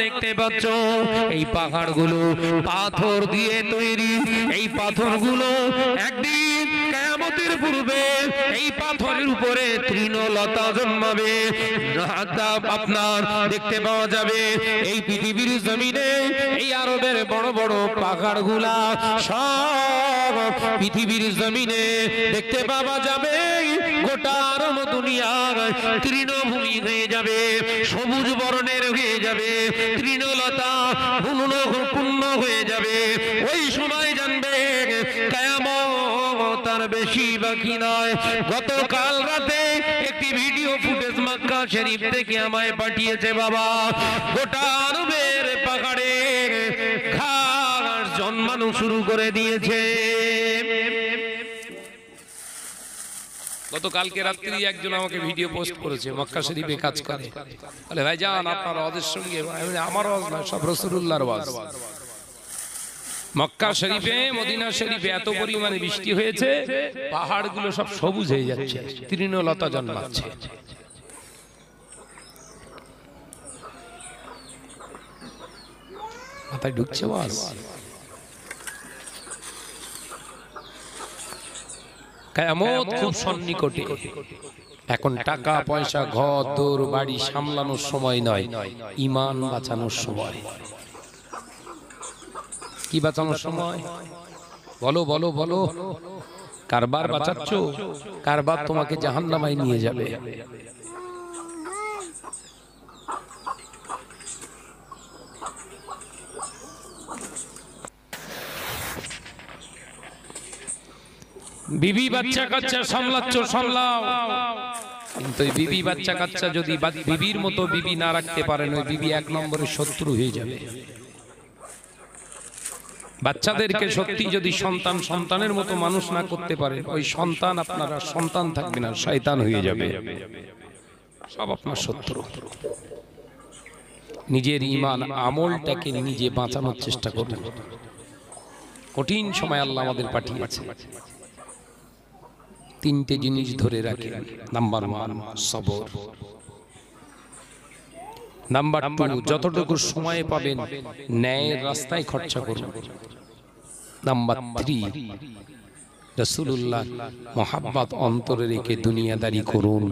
দেখতে পাচ্ছ এই পাহাড়গুলো পাথর দিয়ে তৈরি। এই পাথরগুলো একদিন কিয়ামতের পূর্বে এই পাথরের উপরে তৃণলতা জন্মাবে। আপনার দেখতে পাওয়া যাবে এই পৃথিবীর জমিনে এই আরবের বড় বড় পাহাড়গুলা সব পৃথিবীর জমিনে দেখতে পাওয়া যাবে। গোটা আরব দুনিয়ার তৃণভূমি হয়ে যাবে, সবুজ বর্ণের হয়ে যাবে, তৃণলতা পূর্ণ হয়ে যাবে। ওই সময় জানবে কিয়ামত আর বেশি বাকি নয়। গতকাল রাতে একটি ভিডিও ফুটেজ মক্কা শরীফ থেকে আমায় পাঠিয়েছে বাবা। গোটা আরবের পাহাড়ে ঘাস জন্মানো শুরু করে দিয়েছে। গতকালকে রাত্রি একজন আমাকে ভিডিও পোস্ট করেছে, মক্কা শরীফে কাজ করে, বলে ভাইজান আপনার ওয়াজের সঙ্গে আমার ওয়াজ না, সব রাসূলুল্লাহর ওয়াজ। মক্কা শরীফে মদিনা শরীফে এত পরিমাণে বৃষ্টি হয়েছে, পাহাড়গুলো সব সবুজ হয়ে যাচ্ছে, তৃণলতা জন্মাচ্ছে। মাথায় ঢুকছে ওয়াজ? কিয়ামত খুব সন্নিকটে। এখন টাকা পয়সা ঘর দৌড় বাড়ি সামলানোর সময় নয়, ঈমান বাঁচানোর সময়। কি বাঁচানোর সময়? বলো বলো বলো। কারবার বাঁচাচ্ছ? কারবার তোমাকে জাহান্নামায় নিয়ে যাবে। বিবি বাচ্চা কাচ্চা সামলাচ্ছ, সামলাও, কিন্তু এই বিবি বাচ্চা কাচ্চা যদি বিবির মতো বিবি না রাখতে পারেন, ওই বিবি এক নম্বরের শত্রু হয়ে যাবে। বাচ্চাদেরকে সত্যি যদি সন্তানের মতো মানুষ না করতে পারেন, ওই সন্তান আপনারা সন্তান থাকবে না, শয়তান হয়ে যাবে, সব আপনার শত্রু। নিজের ঈমান আমলটাকে নিজে বাঁচানোর চেষ্টা করুন। কঠিন সময় আল্লাহ আমাদের পাঠিয়েছে, তিনটে জিনিস ধরে রাখেন। নাম্বার 1 সবর। নাম্বার 2 যতটুকু সময় পাবেন ন্যায়ের রাস্তায় খরচা করুন। নাম্বার 3 রাসূলুল্লাহ মুহাব্বত অন্তরে রেখে দুনিয়াদারি করুন।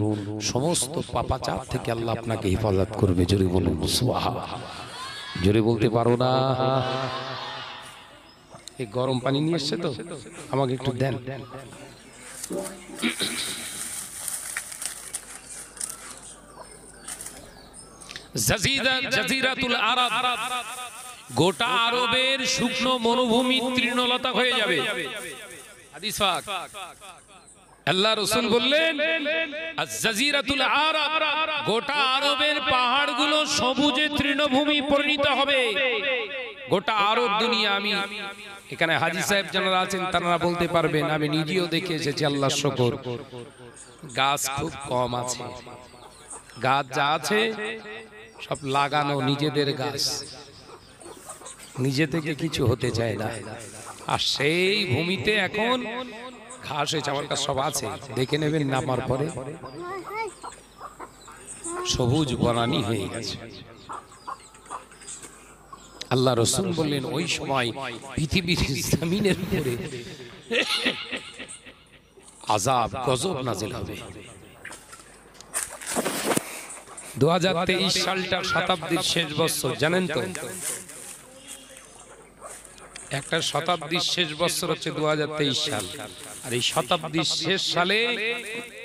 সমস্ত পাপাচার থেকে আল্লাহ আপনাকে হেফাজত করবে। জোরে বলুন সুবহানাল্লাহ। জোরে বলতে পারো না? এই গরম পানি নিয়ে এসেছে তো, আমাকে একটু দেন। জাজিরাতুল আরব, গোটা আরবের শুকনো মরুভূমি তৃণলতা হয়ে যাবে। হাদিস পাক আল্লাহ রাসূল বললেন আজ-জাজিরাতুল আরব, গোটা আরবের পাহাড়গুলো সবুজে তৃণভূমি পরিণত হবে। গোটা আরব দুনিয়া, আমি এখানে হাজী সাহেব যারা আছেন তারা বলতে পারবেন, আমি নিজেও দেখে এসেছি, আল্লাহর শুকর, গাছ খুব কম আছে। গাছ যা আছে সব লাগানো নিজেদের গাছ, নিজে থেকে কিছু হতে চায় না। আর সেই ভূমিতে এখন ঘাস হয়েছে, আমার কাছে সব আছে, দেখে নেবেন নামার পরে সবুজ বনানী হয়ে গেছে। আল্লাহ রাসূল বললেন ওই সময় পৃথিবীর জমিনের উপরে আযাব গজব নাযিল হবে। 2023 সালটা শতাব্দীর শেষ বছর, জানেন তো? একটা শতাব্দীর শেষ বছর হচ্ছে 2023 সাল। আর এই শতাব্দীর শেষ সালে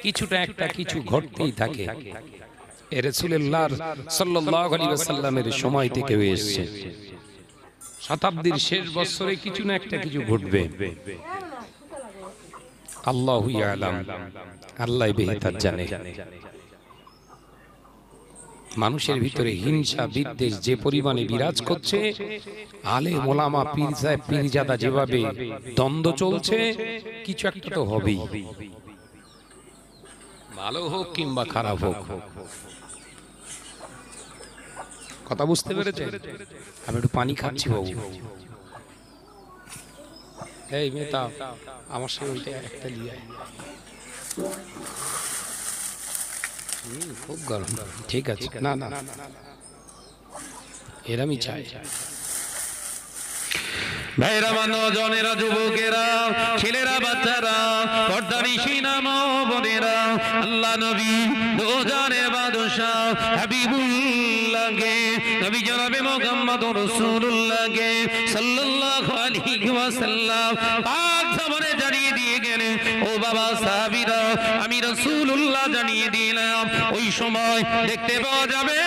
কিছুটা একটা কিছু ঘটতেই থাকে। রাসূলুল্লাহ সাল্লাল্লাহু আলাইহি ওয়াসাল্লামের সময় থেকে হয়ে এসেছে। শতাব্দীর শেষ বছরে কিছু না একটা কিছু ঘটবে। আল্লাহু ইয়ালাম, আল্লাহ বেহতর জানে। মানুষের ভিতরে হিংসা বিদ্বেষ যে পরিমাণে বিরাজ করছে, আলেম ওলামা পীর সাহেব পীরজাদা যেভাবে দ্বন্দ্ব চলছে, কিছু একটা তো হবেই, ভালো হোক কিংবা খারাপ হোক। কথা বুঝতে পেরেছেন? আমি একটু পানি খাচ্ছি বাবু। এই মেয়েটা আমার সাথে ওইটা একটা নিয়ে আয়। খুব গরম। ঠিক আছে, না না এরমই চাই। ভাইরা, নজনেরা, যুবকেরা, ছেলেরা, বাচ্চারা, পর্দানিশিনা মা বোনেরা, আল্লাহ নবী দোজানের বাদশা হাবিবুল্লাহকে, নবী জনাবে মুহাম্মদুর রাসূলুল্লাহকে সাল্লাল্লাহু আলাইহি ওয়াসাল্লাম পাক জবানে জানিয়ে দিয়ে গেলেন, ও বাবা সাহাবীরা, আমি রাসূলুল্লাহ জানিয়ে দিলাম, ওই সময় দেখতে পাওয়া যাবে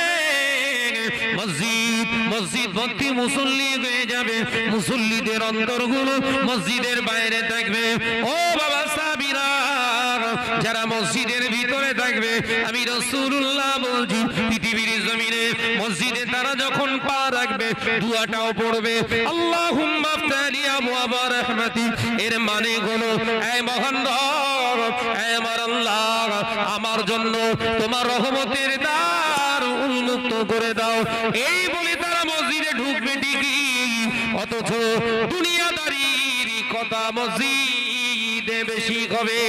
মসজিদ ভর্তি মুসল্লি হয়ে যাবে, মুসল্লিদের অন্তরগুলো মসজিদের বাইরে থাকবে। ও বাবা সাহাবীরা, যারা মসজিদের ভিতরে থাকবে, আমি রাসূলুল্লাহ বলছি, পৃথিবীর জমিনে মসজিদে তারা যখন পা রাখবে, দুআটাও পড়বে, আল্লাহুম্মা আফতালি আবওয়াবা রাহমাতি। এর মানে হলো, হে মহান রব, হে আমার আল্লাহ, আমার জন্য তোমার রহমতের দ্বার উন্মুক্ত করে দাও। এই বলে তারা মসজিদে ঢুকবে ঠিকই, অথচ দুনিয়াদারির কথা মসজিদে বেশি হবে,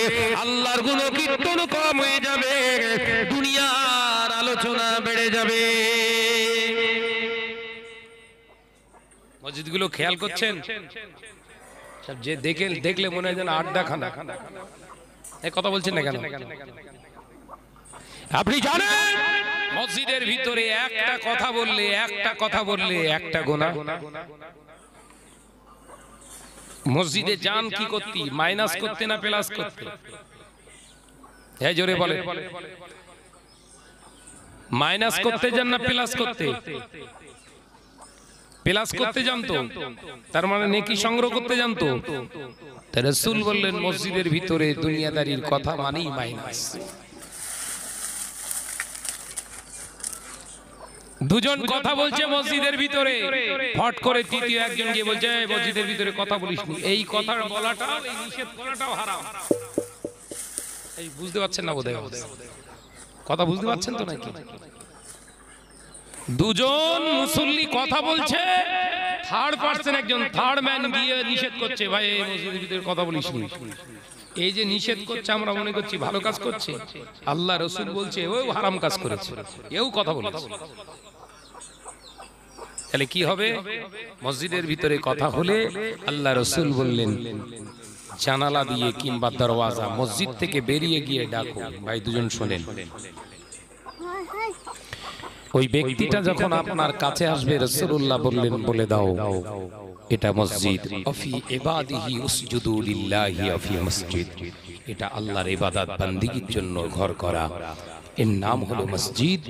আল্লাহর গুণকীর্তন কম হয়ে যাবে, দুনিয়ার আলোচনা বেড়ে যাবে। মসজিদগুলো খেয়াল করছেন? সব যে দেখলে মনে হয় যেন আড্ডা খানা। এই কথা বলছেন না কেন? আপনি জানেন মসজিদের ভিতরে একটা কথা বললে একটা গুনাহ। মসজিদে যান কি করতে? মাইনাস করতে না প্লাস করতে? এই জোরে বলে, মাইনাস করতে যান না প্লাস করতে? প্লাস করতে জানতো, তার মানে নেকি সংগ্রহ করতে জানতো। রাসূল বললেন, মসজিদের ভিতরে দুনিয়াদারির কথা মানেই মাইনাস। দুজন কথা বলছে মসজিদের ভিতরে, ফট করে তৃতীয় একজন গিয়ে বলছে, মসজিদের ভিতরে কথা বলিস নি। এই কথা বলাটা, এই নিষেধ করাটাও হারাম। এই বুঝতে পারছেন না বোধহয়? কথা বুঝতে পারছেন তো নাকি? দুজন মুসল্লি কথা বলছে, থার্ড পারসন একজন, থার্ড ম্যান গিয়ে নিষেধ করছে, ভাই এই মসজিদের ভিতরে কথা বলিস নি। এই যে নিষেধ করছে, আমরা মনে করছি ভালো কাজ করছে, আল্লাহ রাসূল বলছে ও হারাম কাজ করেছে, এও কথা বলেছে। তাহলে কি হবে? মসজিদের ভিতরে কথা হলে আল্লাহ রাসূল বললেন, জানালা দিয়ে কিংবা দরওয়াজা মসজিদ থেকে বেরিয়ে গিয়ে ডাকো। ভাই দুজন শোনেন, ওই ব্যক্তিটা যখন আপনার কাছে আসবে, রাসূলুল্লাহ বললেন, বলে দাও এটা মসজিদ, আফি ইবাদিহি উসজুদু লিল্লাহি আফি মসজিদ, এটা আল্লাহর ইবাদত বান্দিগির জন্য ঘর করা, এর নাম হলো মসজিদ,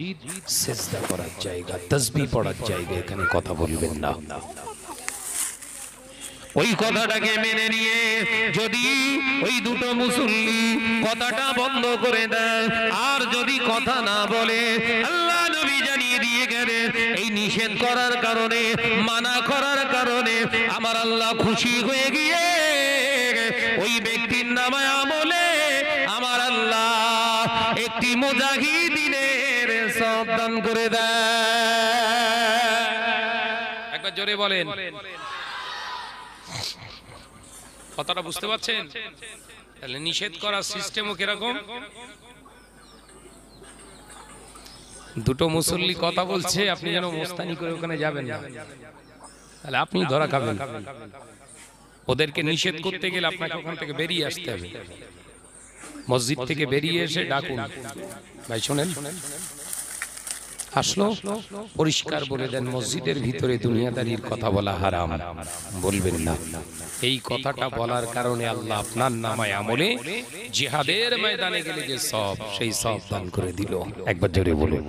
সিজদা করার জায়গা, তাসবিহ পড়ার জায়গা, এখানে কথা বলবেন না। ওই কথাটাকে মেনে নিয়ে যদি ওই দুটো মুসল্লি কথাটা বন্ধ করে দেয়, আর যদি কথা না বলে, আল্লাহ নবী জানিয়ে দিয়ে গেলেন, এই নিষেধ করার কারণে, মানা করার কারণে আমার আল্লাহ খুশি হয়ে গিয়ে ওই ব্যক্তির নামে আমলে আমার আল্লাহ একটি মুজাহিদিনের সওয়াব দান করে দেয়। একবার জোরে বলেন। কথাটা বুঝতে পারছেন? তাহলে নিষেধ করার সিস্টেমও কিরকম? দুটো মুসল্লি কথা বলছে, আপনি যেন মোস্তানি করে ওখানে যাবেন না, তাহলে আপনি ধরা খাবেন। ওদেরকে নিষেধ করতে গেলে আপনাকে ওখান থেকে বেরিয়ে আসতে হবে। মসজিদ থেকে বেরিয়ে এসে ডাকুন, ভাই শোনেন, আসলো, পরিষ্কার বলে দেন, মসজিদের ভিতরে দুনিয়াদারির কথা বলা হারাম, বলবেন না। এই কথাটা বলার কারণে আল্লাহ আপনার নামায় আমলে জিহাদের ময়দানে গেলে যে সওয়াব, সেই সওয়াব দান করে দিল। একবার জোরে বলুন।